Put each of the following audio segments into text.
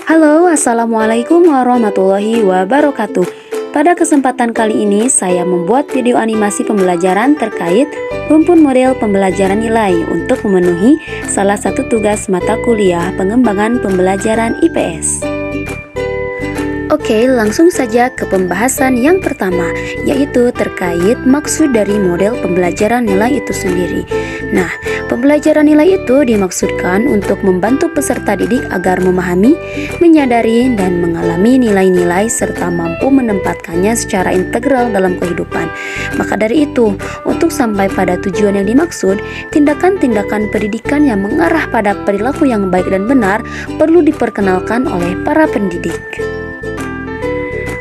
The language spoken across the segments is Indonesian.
Halo, Assalamualaikum warahmatullahi wabarakatuh. Pada kesempatan kali ini, saya membuat video animasi pembelajaran terkait rumpun model pembelajaran nilai untuk memenuhi salah satu tugas mata kuliah pengembangan pembelajaran IPS. Oke, langsung saja ke pembahasan yang pertama, yaitu terkait maksud dari model pembelajaran nilai itu sendiri. Nah, pembelajaran nilai itu dimaksudkan untuk membantu peserta didik agar memahami, menyadari, dan mengalami nilai-nilai serta mampu menempatkannya secara integral dalam kehidupan. Maka dari itu, untuk sampai pada tujuan yang dimaksud, tindakan-tindakan pendidikan yang mengarah pada perilaku yang baik dan benar perlu diperkenalkan oleh para pendidik.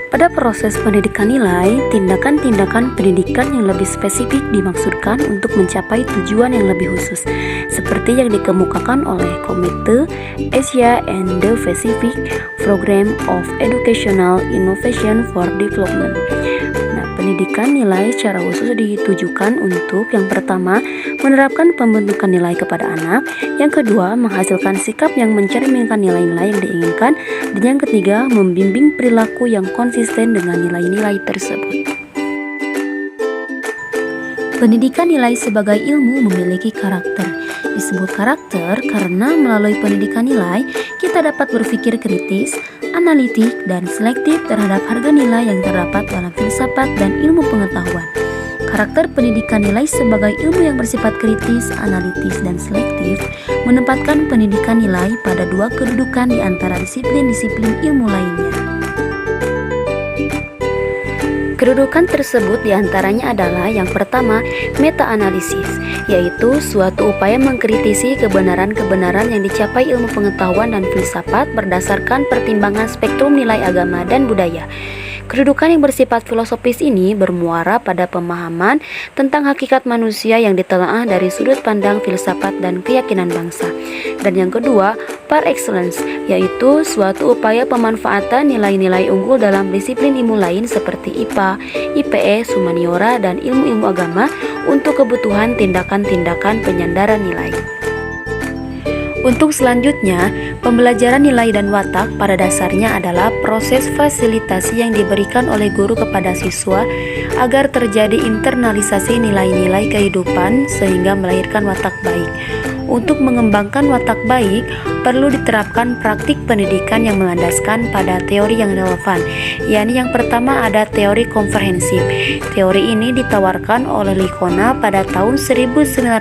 Pada proses pendidikan nilai, tindakan-tindakan pendidikan yang lebih spesifik dimaksudkan untuk mencapai tujuan yang lebih khusus, seperti yang dikemukakan oleh Komite Asia and the Pacific Program of Educational Innovation for Development. Pendidikan nilai secara khusus ditujukan untuk yang pertama, menerapkan pembentukan nilai kepada anak, yang kedua, menghasilkan sikap yang mencerminkan nilai-nilai yang diinginkan, dan yang ketiga, membimbing perilaku yang konsisten dengan nilai-nilai tersebut. Pendidikan nilai sebagai ilmu memiliki karakter. Disebut karakter karena melalui pendidikan nilai, kita dapat berpikir kritis, analitik, dan selektif terhadap harga nilai yang terdapat dalam filsafat dan ilmu pengetahuan. Karakter pendidikan nilai sebagai ilmu yang bersifat kritis, analitis, dan selektif menempatkan pendidikan nilai pada dua kedudukan di antara disiplin-disiplin ilmu lainnya. Kedudukan tersebut diantaranya adalah yang pertama, meta-analisis, yaitu suatu upaya mengkritisi kebenaran-kebenaran yang dicapai ilmu pengetahuan dan filsafat berdasarkan pertimbangan spektrum nilai agama dan budaya. Kedudukan yang bersifat filosofis ini bermuara pada pemahaman tentang hakikat manusia yang ditelaah dari sudut pandang filsafat dan keyakinan bangsa. Dan yang kedua, par excellence, yaitu suatu upaya pemanfaatan nilai-nilai unggul dalam disiplin ilmu lain seperti IPA, IPS, humaniora, dan ilmu-ilmu agama untuk kebutuhan tindakan-tindakan penyandaran nilai. Untuk selanjutnya, pembelajaran nilai dan watak pada dasarnya adalah proses fasilitasi yang diberikan oleh guru kepada siswa agar terjadi internalisasi nilai-nilai kehidupan sehingga melahirkan watak baik. Untuk mengembangkan watak baik, perlu diterapkan praktik pendidikan yang melandaskan pada teori yang relevan, yakni yang pertama ada teori komprehensif. Teori ini ditawarkan oleh Licona pada tahun 1991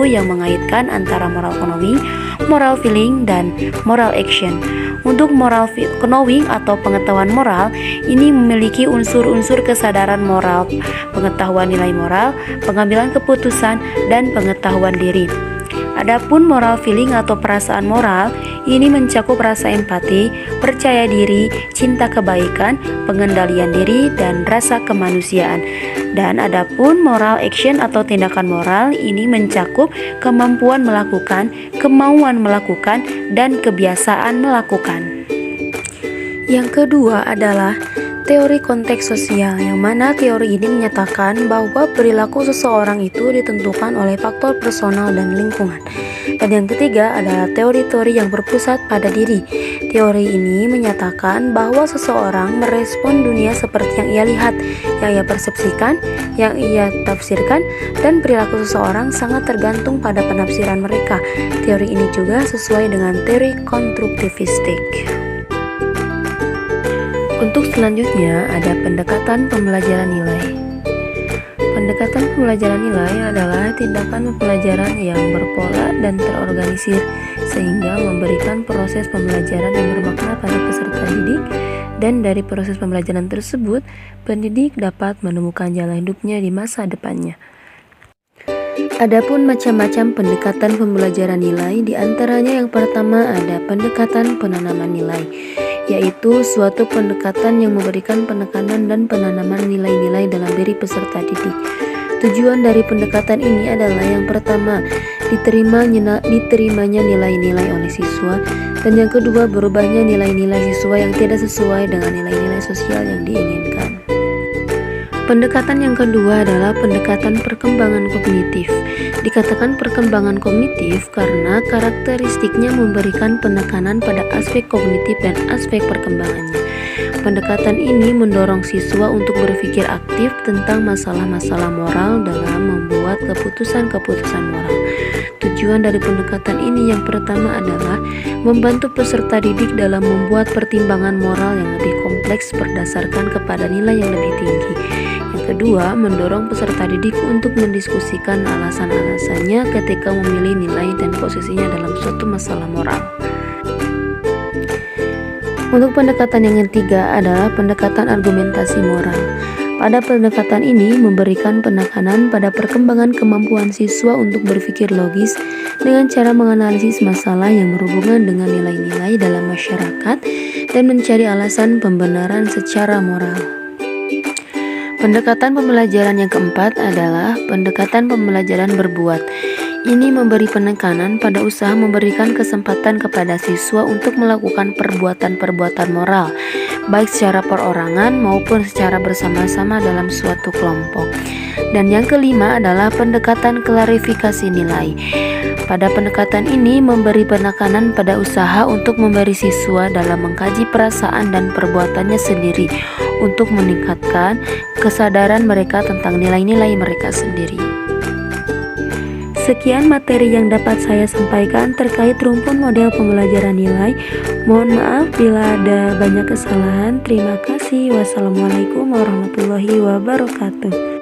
yang mengaitkan antara moral knowing, moral feeling, dan moral action. Untuk moral knowing atau pengetahuan moral, ini memiliki unsur-unsur kesadaran moral, pengetahuan nilai moral, pengambilan keputusan, dan pengetahuan diri. Adapun moral feeling atau perasaan moral, ini mencakup rasa empati, percaya diri, cinta kebaikan, pengendalian diri, dan rasa kemanusiaan. Dan adapun moral action atau tindakan moral, ini mencakup kemampuan melakukan, kemauan melakukan, dan kebiasaan melakukan. Yang kedua adalah teori konteks sosial, yang mana teori ini menyatakan bahwa perilaku seseorang itu ditentukan oleh faktor personal dan lingkungan. Dan yang ketiga adalah teori-teori yang berpusat pada diri. Teori ini menyatakan bahwa seseorang merespon dunia seperti yang ia lihat, yang ia persepsikan, yang ia tafsirkan, dan perilaku seseorang sangat tergantung pada penafsiran mereka. Teori ini juga sesuai dengan teori konstruktivistik. Untuk selanjutnya ada pendekatan pembelajaran nilai. Pendekatan pembelajaran nilai adalah tindakan pembelajaran yang berpola dan terorganisir sehingga memberikan proses pembelajaran yang bermakna pada peserta didik, dan dari proses pembelajaran tersebut pendidik dapat menemukan jalan hidupnya di masa depannya. Adapun macam-macam pendekatan pembelajaran nilai, diantaranya yang pertama ada pendekatan penanaman nilai, yaitu suatu pendekatan yang memberikan penekanan dan penanaman nilai-nilai dalam diri peserta didik. Tujuan dari pendekatan ini adalah yang pertama, diterimanya nilai-nilai oleh siswa, dan yang kedua, berubahnya nilai-nilai siswa yang tidak sesuai dengan nilai-nilai sosial yang diinginkan. Pendekatan yang kedua adalah pendekatan perkembangan kognitif. Dikatakan perkembangan kognitif karena karakteristiknya memberikan penekanan pada aspek kognitif dan aspek perkembangannya. Pendekatan ini mendorong siswa untuk berpikir aktif tentang masalah-masalah moral dalam membuat keputusan-keputusan moral. Tujuan dari pendekatan ini yang pertama adalah membantu peserta didik dalam membuat pertimbangan moral yang lebih kompleks berdasarkan kepada nilai yang lebih tinggi. Yang kedua, mendorong peserta didik untuk mendiskusikan alasan-alasannya ketika memilih nilai dan posisinya dalam suatu masalah moral. Untuk pendekatan yang ketiga adalah pendekatan argumentasi moral. Pada pendekatan ini memberikan penekanan pada perkembangan kemampuan siswa untuk berpikir logis dengan cara menganalisis masalah yang berhubungan dengan nilai-nilai dalam masyarakat dan mencari alasan pembenaran secara moral. Pendekatan pembelajaran yang keempat adalah pendekatan pembelajaran berbuat. Ini memberi penekanan pada usaha memberikan kesempatan kepada siswa untuk melakukan perbuatan-perbuatan moral, baik secara perorangan maupun secara bersama-sama dalam suatu kelompok. Dan yang kelima adalah pendekatan klarifikasi nilai. Pada pendekatan ini memberi penekanan pada usaha untuk memberi siswa dalam mengkaji perasaan dan perbuatannya sendiri untuk meningkatkan kesadaran mereka tentang nilai-nilai mereka sendiri. Sekian materi yang dapat saya sampaikan terkait rumpun model pembelajaran nilai. Mohon maaf bila ada banyak kesalahan. Terima kasih. Wassalamualaikum warahmatullahi wabarakatuh.